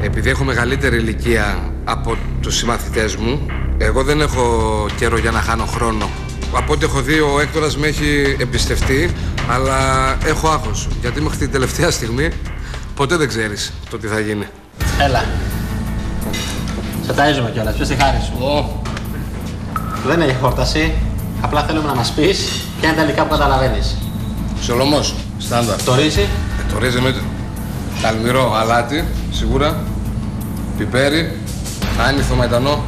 Επειδή έχω μεγαλύτερη ηλικία από τους συμμαθητές μου, εγώ δεν έχω καιρό για να χάνω χρόνο. Από ό,τι έχω δει, ο Έκτορας με έχει εμπιστευτεί, αλλά έχω άγχος. Γιατί μέχρι την τελευταία στιγμή ποτέ δεν ξέρεις το τι θα γίνει. Έλα. Σε ταΐζουμε κιόλας. Ποιος τη χάρη σου. Δεν έχει χόρταση. Απλά θέλουμε να μας πεις ποια είναι τα υλικά που καταλαβαίνεις. Σολομός, στάνταρ. Το ρύζι. Το ρύζι εννοείται. Καλμυρό, αλάτι, σίγουρα. Πιπέρι, άνηθο, μαϊντανό.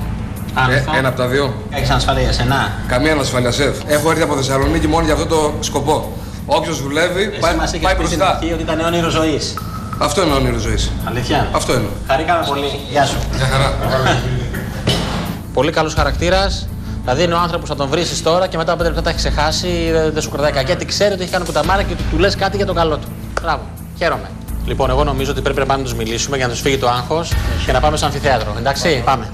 Ένα από τα δύο. Έχεις ανασφάλεια για σένα. Καμία ανασφάλεια, σεφ. Έχω έρθει από Θεσσαλονίκη μόνο για αυτό το σκοπό. Όποιος δουλεύει, πάει μπροστά. Ότι ήταν όνειρο ζωής. Αυτό είναι όνειρο ζωής. Αλήθεια. Αυτό είναι. Χαρήκαμε πολύ. Γεια σου. Γεια χαρά. Πολύ καλός χαρακτήρας. Δηλαδή είναι ο άνθρωπος θα τον βρίσεις τώρα και μετά από 5 λεπτά τα έχει ξεχάσει, δεν σου κρατάει κακιά. Γιατί ξέρει ότι έχει κάνει κουταμάρα και του λες κάτι για τον καλό του. Μπράβο. Χαίρομαι. Λοιπόν, εγώ νομίζω ότι πρέπει να πάμε να τους μιλήσουμε για να τους φύγει το άγχος και να πάμε στο αμφιθέατρο. Εντάξει, πάμε.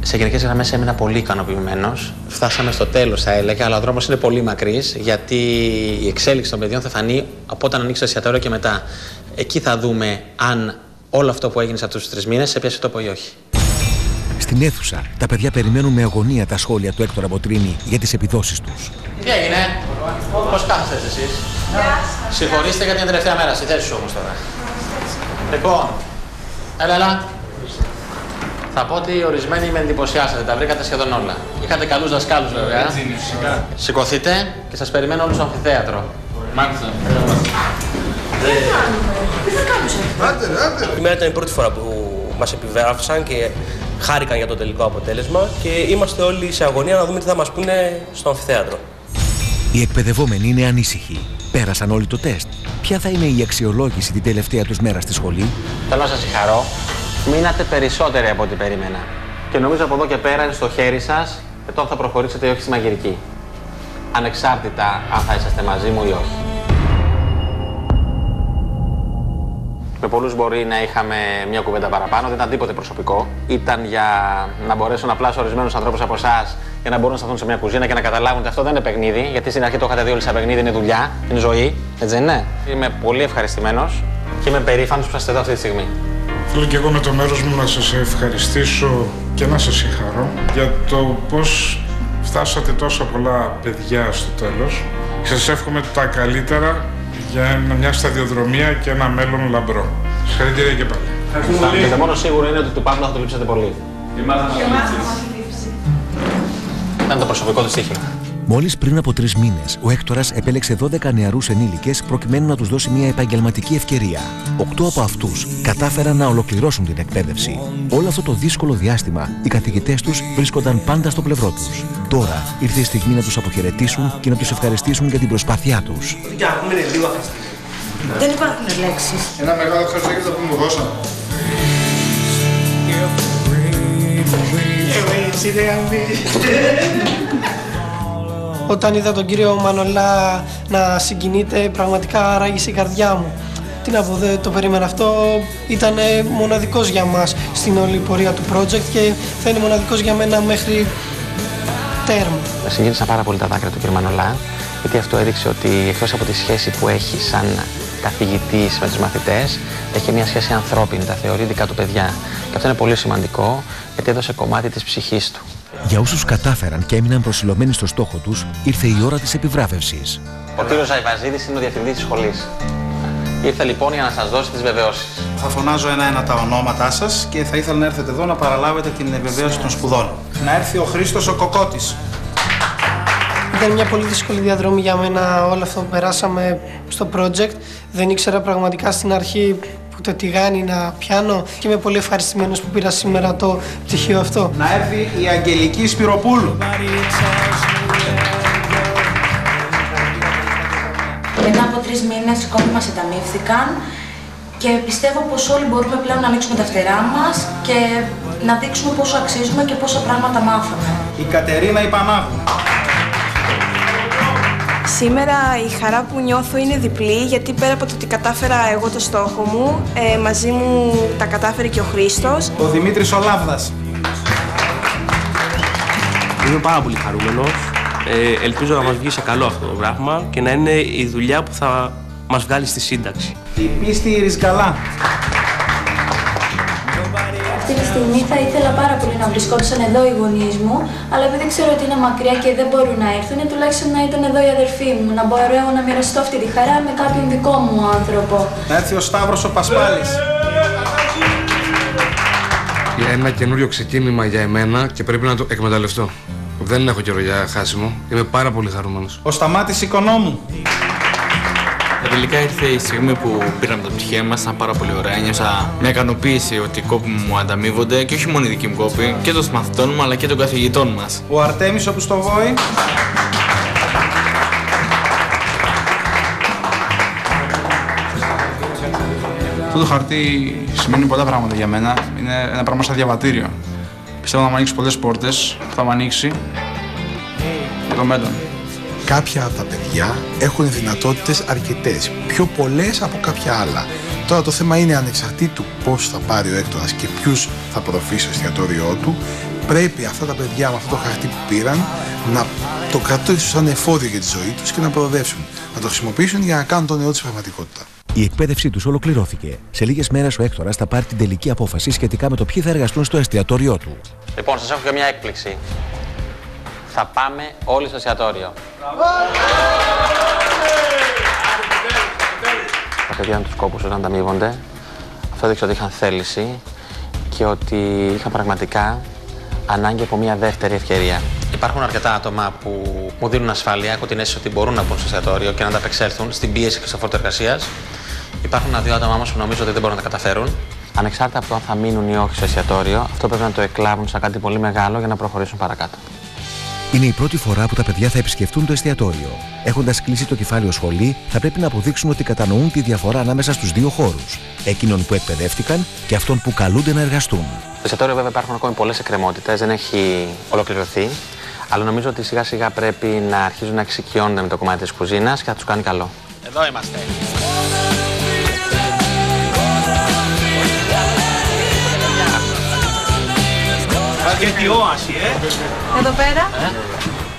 Σε γενικές γραμμές έμεινα πολύ ικανοποιημένος. Φτάσαμε στο τέλος, θα έλεγα, αλλά ο δρόμος είναι πολύ μακρύς, γιατί η εξέλιξη των παιδιών θα φανεί από όταν ανοίξει το εστιατόριο και μετά. Εκεί θα δούμε αν όλο αυτό που έγινε σε αυτούς τους 3 μήνες σε πιάσει τόπο ή όχι. Στην αίθουσα, τα παιδιά περιμένουν με αγωνία τα σχόλια του Έκτορα Μποτρίνη για τις επιδόσεις τους. Τι έγινε, πώς κάθεστε εσείς. Συγχωρήστε για την τελευταία μέρα, στη θέση σου όμως τώρα. Λοιπόν, έλα. Θα πω ότι ορισμένοι με εντυπωσιάσατε, τα βρήκατε σχεδόν όλα. Είχατε καλούς δασκάλους βέβαια. Έτσι είναι, φυσικά. Σηκωθείτε και σας περιμένω όλους στο αμφιθέατρο. Μάλιστα. Τι θα κάνουμε. Η μέρα ήταν η πρώτη φορά που μας επιβράφησαν και χάρηκαν για το τελικό αποτέλεσμα και είμαστε όλοι σε αγωνία να δούμε τι θα μας πούνε στο αμφιθέατρο. Οι εκπαιδευόμενοι είναι ανήσυχοι. Πέρασαν όλοι το τεστ. Ποια θα είναι η αξιολόγηση την τελευταία τους μέρα στη σχολή? Θέλω να σας συγχαρώ. Μείνατε περισσότεροι από ό,τι περίμενα. Και νομίζω από εδώ και πέρα είναι στο χέρι σας και τώρα θα προχωρήσετε ή όχι στη μαγειρική. Ανεξάρτητα αν θα είσαστε μαζί μου ή όχι. Με πολλούς μπορεί να είχαμε μια κουβέντα παραπάνω, δεν ήταν τίποτε προσωπικό. Ήταν για να μπορέσω να πλάσω ορισμένους ανθρώπους από εσάς για να μπορούν να σταθούν σε μια κουζίνα και να καταλάβουν ότι αυτό δεν είναι παιχνίδι. Γιατί στην αρχή το είχατε δει όλοι σαν παιχνίδι, είναι δουλειά, είναι ζωή. Έτσι δεν είναι? Είμαι πολύ ευχαριστημένος και είμαι περήφανος που είστε εδώ αυτή τη στιγμή. Θέλω και εγώ με το μέρος μου να σας ευχαριστήσω και να σας συγχαρώ για το πώς φτάσατε τόσα πολλά παιδιά στο τέλος. Σας εύχομαι τα καλύτερα για μια σταδιοδρομία και ένα μέλλον λαμπρό. Συγχαρητήρια και πάλι. Και το μόνο σίγουρο είναι ότι του Παύλου θα το λείψετε πολύ. Και εμάς θα μας λείψει. Ήταν το προσωπικό του στοίχημα. Μόλις πριν από 3 μήνες, ο Έκτορας επέλεξε 12 νεαρούς ενήλικες προκειμένου να τους δώσει μια επαγγελματική ευκαιρία. 8 από αυτούς κατάφεραν να ολοκληρώσουν την εκπαίδευση. Όλο αυτό το δύσκολο διάστημα, οι καθηγητές τους βρίσκονταν πάντα στο πλευρό τους. Τώρα ήρθε η στιγμή να τους αποχαιρετήσουν και να τους ευχαριστήσουν για την προσπάθειά τους. Δεν υπάρχουν λέξεις. Ένα μεγάλο ευχαριστώ που μου δώσαν. Όταν είδα τον κύριο Μανολά να συγκινείται, πραγματικά άραγε η καρδιά μου. Τι να πω, δεν το περίμενα αυτό. Ήταν μοναδικός για μας στην όλη πορεία του project και θα είναι μοναδικός για μένα μέχρι τέρμα. Συγκίνησα πάρα πολύ τα δάκρυα του κ. Μανολά, γιατί αυτό έδειξε ότι εκτός από τη σχέση που έχει σαν καθηγητής με τους μαθητές, έχει μια σχέση ανθρώπινη, τα θεωρεί δικά του παιδιά. Και αυτό είναι πολύ σημαντικό, γιατί έδωσε κομμάτι της ψυχής του. Για όσους κατάφεραν και έμειναν προσιλωμένοι στο στόχο τους, ήρθε η ώρα της επιβράβευσης. Ο κύριος Ζαϊβαζίδης είναι ο διευθυντής της σχολής. Ήρθε λοιπόν για να σας δώσει τις βεβαιώσεις. Θα φωνάζω ένα-ένα τα ονόματά σας και θα ήθελα να έρθετε εδώ να παραλάβετε την βεβαίωση των σπουδών. Να έρθει ο Χρήστος ο Κοκότης. Ήταν μια πολύ δύσκολη διαδρομή για μένα όλο αυτό που περάσαμε στο project. Δεν ήξερα πραγματικά στην αρχή ούτε τηγάνι να πιάνω και είμαι πολύ ευχαριστημένος που πήρα σήμερα το πτυχίο αυτό. Να έρθει η Αγγελική Σπυροπούλου. Μετά από 3 μήνες οι κόποι μας ενταμίευθηκαν και πιστεύω πως όλοι μπορούμε πλέον να ανοίξουμε τα φτερά μας και να δείξουμε πόσο αξίζουμε και πόσα πράγματα μάθαμε. Η Κατερίνα Ιπανάγου. Σήμερα η χαρά που νιώθω είναι διπλή, γιατί πέρα από το ότι κατάφερα εγώ το στόχο μου, μαζί μου τα κατάφερε και ο Χρήστος. Ο Δημήτρης ο Λάβδας. Είμαι πάρα πολύ χαρούμενος. Ελπίζω να μας βγει σε καλό αυτό το πράγμα και να είναι η δουλειά που θα μας βγάλει στη σύνταξη. Η Πίστη Ρισκαλά. Αυτή τη στιγμή θα ήθελα πάρα πολύ να βρισκόντουσαν εδώ οι γονείς μου, αλλά επειδή ξέρω ότι είναι μακριά και δεν μπορούν να έρθουν, τουλάχιστον να ήταν εδώ οι αδερφοί μου, να μπορώ να μοιραστώ αυτή τη χαρά με κάποιον δικό μου άνθρωπο. Να έρθει ο Σταύρος ο Πασπάλης. Ένα καινούριο ξεκίνημα για εμένα και πρέπει να το εκμεταλλευτώ. Δεν έχω καιρό για χάσιμο. Είμαι πάρα πολύ χαρούμενος. Ο Σταμάτης Οικονόμου. Τελικά ήρθε η στιγμή που πήραμε τα πτυχία μας, ήταν πάρα πολύ ωραία. Νιώσα μια ικανοποίηση ότι οι κόποι μου ανταμείβονται και όχι μόνο οι δικοί μου κόποι, και των μαθητών μου αλλά και των καθηγητών μας. Ο Αρτέμις ο Πουστοβόη. Αυτό το χαρτί σημαίνει πολλά πράγματα για μένα. Είναι ένα πράγμα σαν διαβατήριο. Πιστεύω να μου ανοίξει πολλές πόρτες, θα μου ανοίξει για το μέλλον. Κάποια από τα παιδιά έχουν δυνατότητες αρκετές, πιο πολλές από κάποια άλλα. Τώρα το θέμα είναι ανεξαρτήτου πώς θα πάρει ο έκτορας και ποιους θα απορροφήσει στο εστιατόριό του, πρέπει αυτά τα παιδιά με αυτό το χαρτί που πήραν να το κρατήσουν σαν εφόδιο για τη ζωή τους και να προοδεύσουν, να το χρησιμοποιήσουν για να κάνουν τον νεό της πραγματικότητα. Η εκπαίδευσή τους ολοκληρώθηκε. Σε λίγες μέρες ο έκτορας θα πάρει την τελική απόφαση σχετικά με το ποιοι θα εργαστούν στο εστιατόριό του. Λοιπόν, σας έχω και μια έκπληξη. Θα πάμε όλοι στο εστιατόριο. Τα παιδιά με τους κόπους όταν ανταμείβονται, αυτό έδειξε ότι είχαν θέληση και ότι είχαν πραγματικά ανάγκη από μια δεύτερη ευκαιρία. Υπάρχουν αρκετά άτομα που μου δίνουν ασφάλεια, έχω την αίσθηση ότι μπορούν να μπουν στο εστιατόριο και να ανταπεξέλθουν στην πίεση και στο φόρτο εργασίας. Υπάρχουν δύο άτομα όμως που νομίζω ότι δεν μπορούν να τα καταφέρουν. Ανεξάρτητα από το αν θα μείνουν ή όχι στο εστιατόριο, αυτό πρέπει να το εκλάβουν σαν κάτι πολύ μεγάλο για να προχωρήσουν παρακάτω. Είναι η πρώτη φορά που τα παιδιά θα επισκεφτούν το εστιατόριο. Έχοντας κλείσει το κεφάλαιο σχολή, θα πρέπει να αποδείξουν ότι κατανοούν τη διαφορά ανάμεσα στους δύο χώρους. Εκείνων που εκπαιδεύτηκαν και αυτών που καλούνται να εργαστούν. Στο εστιατόριο, βέβαια, υπάρχουν ακόμη πολλές εκκρεμότητες, δεν έχει ολοκληρωθεί. Αλλά νομίζω ότι σιγά σιγά πρέπει να αρχίζουν να εξοικειώνονται με το κομμάτι της κουζίνας και θα τους κάνει καλό. Εδώ είμαστε. Και τι όαση, Εδώ πέρα.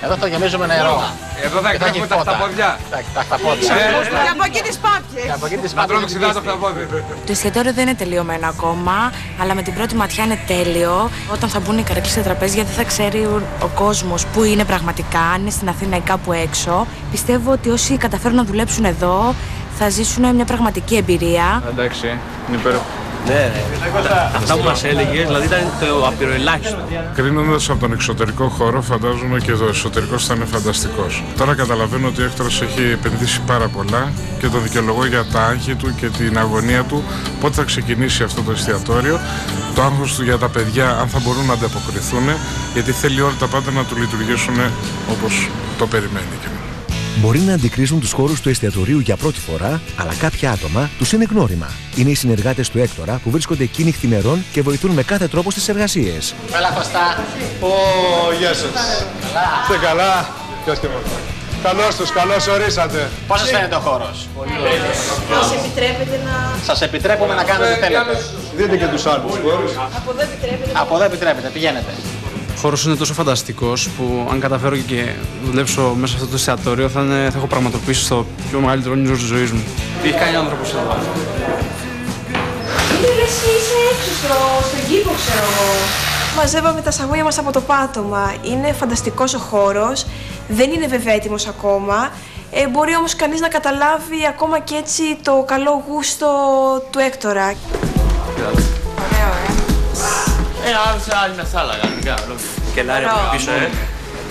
Εδώ θα γεμίζουμε νερό. Εδώ θα έχουμε τα χταπόδια. Τα χταπόδια. Και από εκεί τις πάπιες. Να τρώμε ξυλά το χταπόδι. Το εστιατόριο δεν είναι τελειωμένο ακόμα, αλλά με την πρώτη ματιά είναι τέλειο. Όταν θα μπουν οι καρέκλες στα τραπέζια, δεν θα ξέρει ο κόσμος που είναι πραγματικά, αν είναι στην Αθήνα ή κάπου έξω. Πιστεύω ότι όσοι καταφέρουν να δουλέψουν εδώ, θα ζήσουν μια πραγματική εμπειρία. Εντάξει, είναι υπέροχο. Ναι, αυτά που μας έλεγες, δηλαδή ήταν το απειροελάχιστο. Κρίνοντας από τον εξωτερικό χώρο, φαντάζομαι και το εσωτερικός θα είναι φανταστικός. Τώρα καταλαβαίνω ότι ο έκτορας έχει επενδύσει πάρα πολλά και το δικαιολογώ για τα άγχη του και την αγωνία του. Πότε θα ξεκινήσει αυτό το εστιατόριο, το άγχος του για τα παιδιά, αν θα μπορούν να ανταποκριθούν, γιατί θέλει όλα τα πάντα να του λειτουργήσουν όπως το περιμένει. Μπορεί να αντικρίζουν τους χώρους του εστιατορίου για πρώτη φορά, αλλά κάποια άτομα τους είναι γνώριμα. Είναι οι συνεργάτες του έκτορα που βρίσκονται εκεί νυχθημερών και βοηθούν με κάθε τρόπο στις εργασίες. Έλα, Κωστά. Γεια σας. Είστε καλά. Ποιος και μόνο. Καλώς ορίσατε. Πώς σας φαίνεται ο χώρος? Σας επιτρέπετε να... Σας επιτρέπουμε να κάνετε ό,τι θέλετε. Δείτε και τους άλλους χώρους. Από εδώ επιτρέπετε. Από εδώ επιτρέπετε, πηγαίνετε. Ο χώρος είναι τόσο φανταστικός που αν καταφέρω και δουλέψω μέσα σε αυτό το εστιατόριο θα έχω πραγματοποιήσει στο πιο μεγαλύτερο όνειρο της ζωής μου. Τι έχει κάνει άνθρωπος εδώ? Είσαι έξω στον κήπο, ξέρω εγώ. Μαζεύαμε τα σαγόνια μας από το πάτωμα. Είναι φανταστικός ο χώρος. Δεν είναι βέβαια έτοιμος ακόμα. Μπορεί όμως κανείς να καταλάβει ακόμα και έτσι το καλό γούστο του έκτορα. Άλλη μια σάλα, κανονικά. Κελάρι από πίσω,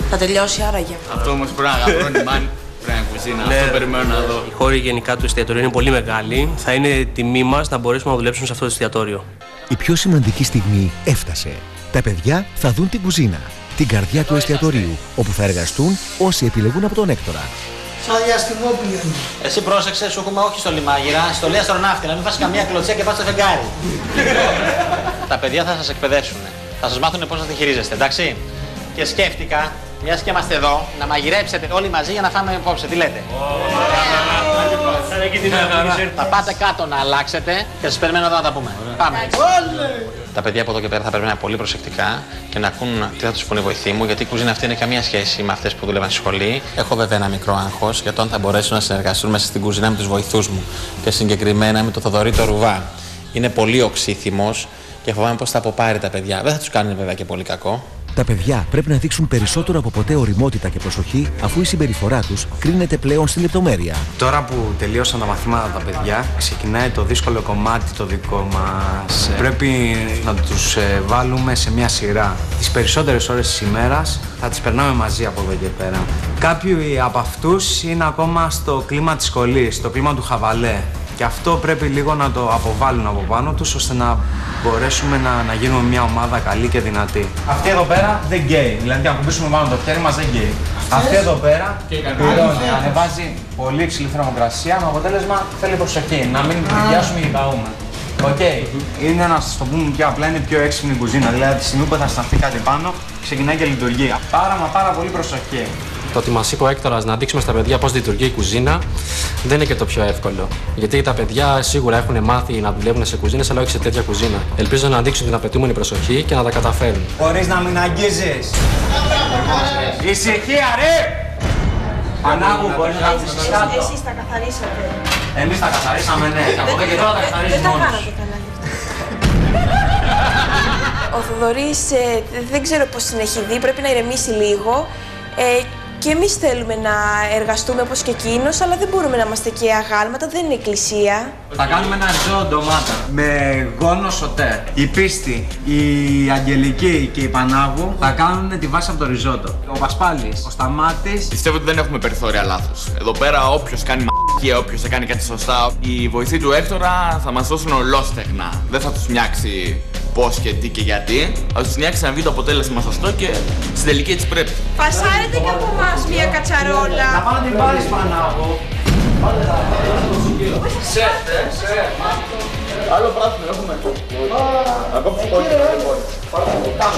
Θα τελειώσει άραγε. Αυτό όμως πρέπει να αγαπρώνει μάνι. Πρέπει να κουζίνα, αυτό περιμένω να δω. Οι χώροι γενικά του εστιατορίου είναι πολύ μεγάλοι. Θα είναι τιμή μας να μπορέσουμε να δουλέψουμε σε αυτό το εστιατόριο. Η πιο σημαντική στιγμή έφτασε. Τα παιδιά θα δουν την κουζίνα, την καρδιά του εστιατορίου, όπου θα εργαστούν όσοι επιλεγούν από τον έκτορα. Σαν διαστημόπλιο. Εσύ πρόσεξε, σου έχουμε όχι στο λιμάγειρα, στο λέει αστροναύτη, να μην φας καμία κλωτσιά και πας στο φεγγάρι. Τα παιδιά θα σας εκπαιδεύσουν. Θα σας μάθουν πώς να τη χειρίζεστε, εντάξει. Και σκέφτηκα, μιας και είμαστε εδώ, να μαγειρέψετε όλοι μαζί για να φάμε απόψε. Τι λέτε? Θα πάτε κάτω να αλλάξετε και σας περιμένω εδώ να τα πούμε. Πάμε. Τα παιδιά από εδώ και πέρα θα πρέπει να είναι πολύ προσεκτικά και να ακούν τι θα τους πούνε οι βοηθοί μου, γιατί η κουζίνα αυτή είναι καμία σχέση με αυτές που δούλευαν στη σχολή. Έχω βέβαια ένα μικρό άγχος για το αν θα μπορέσουν να συνεργαστούν μέσα στην κουζίνα με τους βοηθούς μου και συγκεκριμένα με τον Θοδωρή το Ρουβά. Είναι πολύ οξύθυμος και φοβάμαι πως θα αποπάρει τα παιδιά. Δεν θα τους κάνει βέβαια και πολύ κακό. Τα παιδιά πρέπει να δείξουν περισσότερο από ποτέ ωριμότητα και προσοχή, αφού η συμπεριφορά τους κρίνεται πλέον στη λεπτομέρεια. Τώρα που τελείωσαν τα μαθήματα τα παιδιά, ξεκινάει το δύσκολο κομμάτι το δικό μας. Πρέπει να τους βάλουμε σε μια σειρά. Τις περισσότερες ώρες της ημέρας θα τις περνάμε μαζί από εδώ και πέρα. Κάποιοι από αυτούς είναι ακόμα στο κλίμα της σχολής, στο κλίμα του χαβαλέ. Και αυτό πρέπει λίγο να το αποβάλουν από πάνω τους, ώστε να μπορέσουμε να γίνουμε μια ομάδα καλή και δυνατή. Αυτή εδώ πέρα δεν γκέι, δηλαδή αν κουμπίσουμε πάνω το χέρι μας δεν γκέι. Αυτή εδώ πέρα πυρώνει, ανεβάζει πολύ υψηλή θερμοκρασία, με αποτέλεσμα θέλει προσοχή, να μην πιάσουμε και καούμε. Είναι να σας το πούμε πιο απλά, είναι πιο έξυπνη η κουζίνα, δηλαδή τη στιγμή που θα σταθεί κάτι πάνω, ξεκινάει και λειτουργεί. Πάρα πολύ προσοχή. Το ότι μας είπε ο Έκτορας να δείξουμε στα παιδιά πώς λειτουργεί η κουζίνα δεν είναι και το πιο εύκολο. Γιατί τα παιδιά σίγουρα έχουν μάθει να δουλεύουν σε κουζίνες, αλλά όχι σε τέτοια κουζίνα. Ελπίζω να δείξουν την απαιτούμενη προσοχή και να τα καταφέρουν. Χωρίς να μην αγγίζεις. Ησυχία, ρε! Πανάγου, μπορείς να αφήσεις κάτω. Εσείς τα καθαρίσατε. Εμείς τα καθαρίσαμε, ναι. Από εδώ και τώρα τα καθαρίζεις μόνος. Δεν τα κάνατε καλά γι' αυτό. Ο Θοδωρής δεν ξέρω πώς την έχει δει, πρέπει να ηρεμήσει λίγο. Και εμείς θέλουμε να εργαστούμε όπως και εκείνος, αλλά δεν μπορούμε να είμαστε και αγάλματα, δεν είναι εκκλησία. Θα κάνουμε ένα ριζό ντομάτα με γόνο σοτέ. Η Πίστη, η Αγγελική και η Πανάγου θα κάνουν τη βάση από το ριζότο. Ο Πασπάλης, ο Σταμάτης. Πιστεύω ότι δεν έχουμε περιθώρια λάθος. Εδώ πέρα όποιος κάνει μ***κία, όποιος θα κάνει κάτι σωστά, οι βοηθοί του Έκτορα θα μας δώσουν ολόστεγνα. Δεν θα τους μοιάξει πώς και τι και γιατί. Θα τους νοιάξει να βγει το αποτέλεσμα σωστό και στην τελική έτσι πρέπει. Φασάρετε και από εμάς μια κατσαρόλα. Να πάω να την πάρεις, Πανάγου. Άλλο πράσινο έχουμε. Ακόμα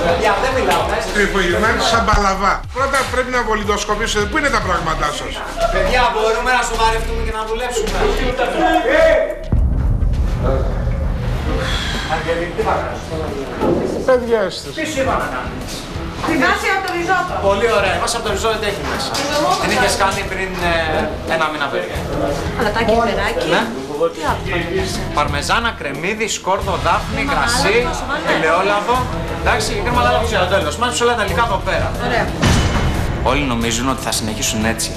παιδιά, δεν μιλάω. Τριφογυρνάτε σαν παλαβά. Πρώτα πρέπει να βολιδοσκοπήσετε. Πού είναι τα πράγματά σας? Παιδιά, μπορούμε να σοβαρευτούμε και να δουλέψουμε. Αγγελική, τι θα κάνεις? Παιδιά είστε. Τι σου είπα να κάνεις? Τη βάση από το ριζότο. Πολύ ωραία. Η βάση από το ριζότο δεν έχει μέσα. Την είχες κάνει πριν ένα μήνα περίπου. Αλατάκι, περάκι. Ναι. Τι άλλο? Παρμεζάνα, κρεμμύδι, σκόρδο, δάφνη, κρασί, ελαιόλαδο. Εντάξει, και κρέμα λάλα στο τέλος. Μάλιστα όλα τα υλικά εδώ πέρα. Ωραία. Όλοι νομίζουν ότι θα συνεχίσουν έτσι.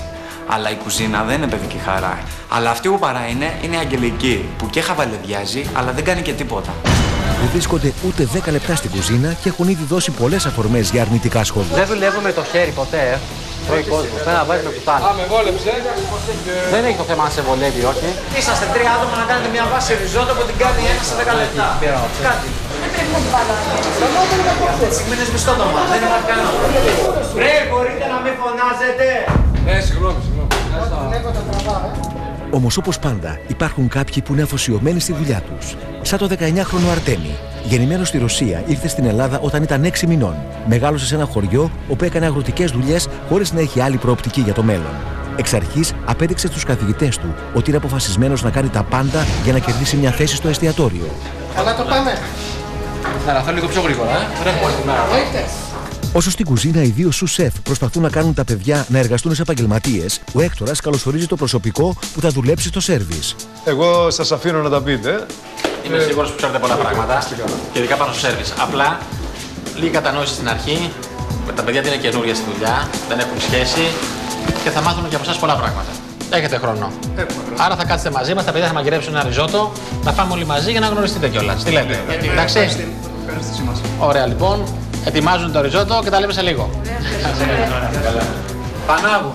Αλλά η κουζίνα δεν είναι παιδική χαρά. Αλλά αυτή που παρά είναι η Αγγελική, που και χαβαλεδιάζει, αλλά δεν κάνει και τίποτα. Δεν βρίσκονται ούτε 10 λεπτά στην κουζίνα και έχουν ήδη δώσει πολλές αφορμές για αρνητικά σχόλια. Δεν δουλεύω με το χέρι ποτέ. Τρώει κόσμο. Πρέπει να βάζει με κουτάλι. Με βόλεψε. Δεν έχει το θέμα αν σε βολεύει, όχι. Είσαστε 3 άτομα να κάνετε μια βάση ριζότο που την κάνει ένα σε 10 λεπτά. Κάτι. Δεν πρέπει να την βάλω. Έτσι μείνες μισθό το μάτι. Δεν υπάρχει κανένα. Βρε, μπορείτε να μην φωνάζετε. Συγγνώμη. Όμως όπως πάντα υπάρχουν κάποιοι που είναι αφοσιωμένοι στη δουλειά τους. Σαν το 19χρονο Αρτέμι. Γεννημένος στη Ρωσία, ήρθε στην Ελλάδα όταν ήταν 6 μηνών. Μεγάλωσε σε ένα χωριό όπου έκανε αγροτικές δουλειές χωρίς να έχει άλλη προοπτική για το μέλλον. Εξ αρχής απέδειξε στους καθηγητές του ότι είναι αποφασισμένος να κάνει τα πάντα για να κερδίσει μια θέση στο εστιατόριο. Καλά το πάμε. Θα ραθώ λίγο πιο γρήγορα, Τρέχω όλη τη μέρα. Όσο στην κουζίνα οι δύο σους-σεφ προσπαθούν να κάνουν τα παιδιά να εργαστούν σε επαγγελματίες, ο Έκτορας καλωσορίζει το προσωπικό που θα δουλέψει στο σέρβις. Εγώ σας αφήνω να τα πείτε. Είμαι σίγουρος που ξέρετε πολλά πράγματα, και ειδικά πάνω στο σέρβις. Απλά, λίγη κατανόηση στην αρχή. Τα παιδιά είναι καινούργια στη δουλειά, δεν έχουν σχέση και θα μάθουν και από εσάς πολλά πράγματα. Έχετε χρόνο. Άρα θα κάτσετε μαζί μας, τα παιδιά θα μαγειρέψουν ένα ριζότο, να φάμε όλοι μαζί για να γνωριστείτε κιόλας. Τι λέτε, εντάξει? Ωραία, λοιπόν. Ετοιμάζουν το ριζότο και τα λέμε σε λίγο. Πανάγου.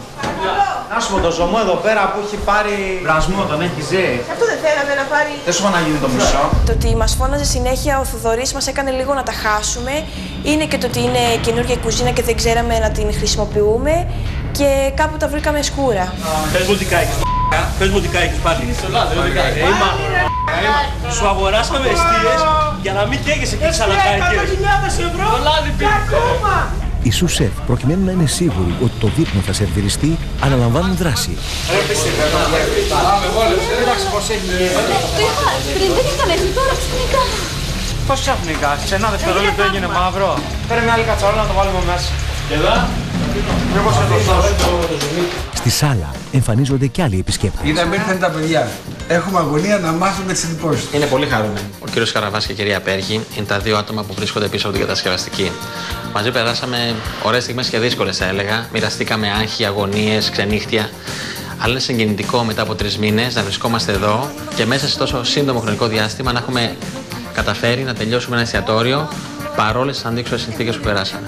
Να σου πω, το ζωμό εδώ πέρα που έχει πάρει βρασμό, τον έχει ζει. Αυτό δεν θέλαμε να πάρει. Δεν σου είπα να γίνει το μισό. Το ότι μας φώναζε συνέχεια ο Θοδωρής μας έκανε λίγο να τα χάσουμε. Είναι και το ότι είναι καινούργια η κουζίνα και δεν ξέραμε να την χρησιμοποιούμε. Και κάπου τα βρήκαμε σκούρα. Πες μου τι κάηκες, πες μου τι κάηκες πάλι. Σου αγοράσαμε εστίες για να μην καίγεσαι και τις ανακάικες. 10.000 €! Οι σους-σεφ, προκειμένου να είναι σίγουροι ότι το δείπνο θα σερβιριστεί, αναλαμβάνουν δράση. Κοίταξε πώς έχει γίνει. Πριν δεν ήταν έτσι, τώρα ξαφνικά. Πώς ξαφνικά, σε ένα δευτερόλεπτο έγινε μαύρο. Φέρε μια άλλη κατσαρόλα να το βάλουμε μέσα. Και εδώ. Στη σάλα εμφανίζονται και άλλοι επισκέπτες. Είδαμε ήρθαν τα παιδιά. Έχουμε αγωνία να μάθουμε τις εντυπώσεις τους. Είναι πολύ χαρούμενοι. Ο κύριος Καραβάς και η κυρία Πέργη είναι τα δύο άτομα που βρίσκονται πίσω από την κατασκευαστική. Μαζί περάσαμε ωραίες στιγμές και δύσκολες, θα έλεγα. Μοιραστήκαμε άγχη, αγωνίες, ξενύχτια. Αλλά είναι συγκινητικό μετά από 3 μήνες να βρισκόμαστε εδώ και μέσα σε τόσο σύντομο χρονικό διάστημα να έχουμε καταφέρει να τελειώσουμε ένα εστιατόριο παρόλες τις αντίξωες συνθήκες που περάσαμε.